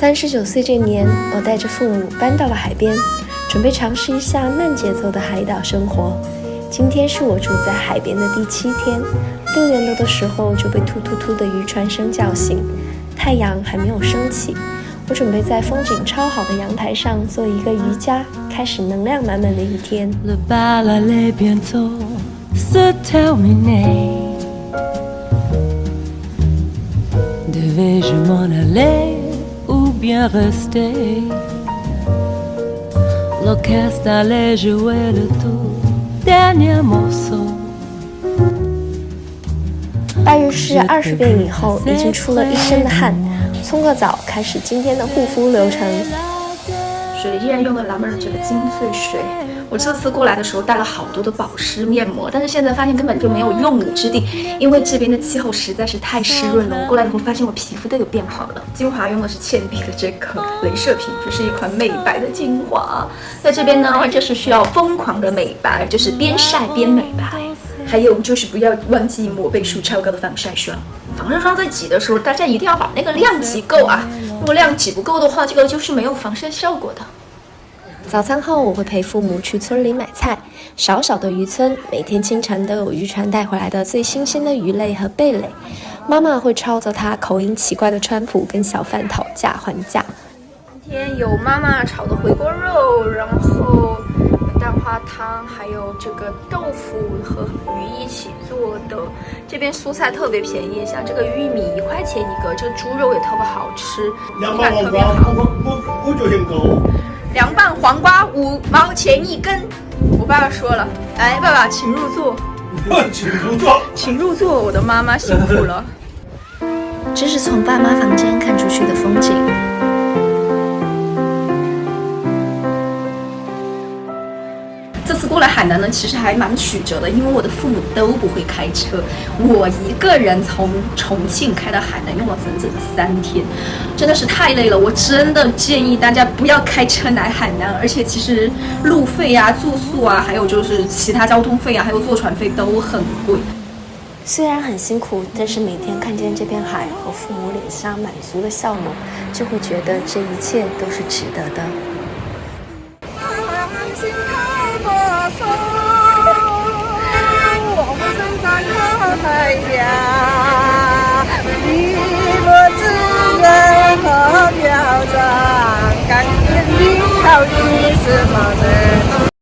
39岁这年，我带着父母搬到了海边，准备尝试一下慢节奏的海岛生活。今天是我住在海边的第7天，6点多的时候就被突突突的渔船声叫醒，太阳还没有升起。我准备在风景超好的阳台上做一个瑜伽，开始能量满满的一天。Le bal allait bientôt se terminer. Devais-je m'en aller ou bien rester? L'orchestre allait jouer le tout dernier morceau. 拜日式20遍以后，已经出了一身的汗，冲个澡，开始今天的护肤流程。水依然用的蓝妹儿这个精粹水，我这次过来的时候带了好多的保湿面膜，但是现在发现根本就没有用武之地，因为这边的气候实在是太湿润了。我过来以后发现我皮肤都有变好了。精华用的是倩碧的这个镭射屏，这是一款美白的精华，在这边呢，就是需要疯狂的美白，就是边晒边美白。还有就是不要忘记抹倍数超高的防晒霜。防晒霜在挤的时候，大家一定要把那个量挤够啊！如果量挤不够的话，这个就是没有防晒效果的。早餐后，我会陪父母去村里买菜。小小的渔村，每天清晨都有渔船带回来的最新鲜的鱼类和贝类。妈妈会抄着她口音奇怪的川普跟小贩讨价还价。今天有妈妈炒的回锅肉，然后蛋花汤，还有这个豆腐和鱼一起做的。这边蔬菜特别便宜，像这个玉米1块钱一个，这个猪肉也特别好吃，口感特别好。凉拌黄瓜5毛钱一根。我爸爸说了，来，爸爸请入座。请入座，请入座，我的妈妈辛苦了。这是从爸妈房间看出去的风景。这次过来海南呢，其实还蛮曲折的，因为我的父母都不会开车，我一个人从重庆开到海南，用了整整的3天，真的是太累了。我真的建议大家不要开车来海南，而且其实路费啊、住宿啊，还有就是其他交通费啊，还有坐船费都很贵。虽然很辛苦，但是每天看见这片海和父母脸上满足的笑容，就会觉得这一切都是值得的。我们生在海洋，一落自然和飘荡，感觉你好意思吗？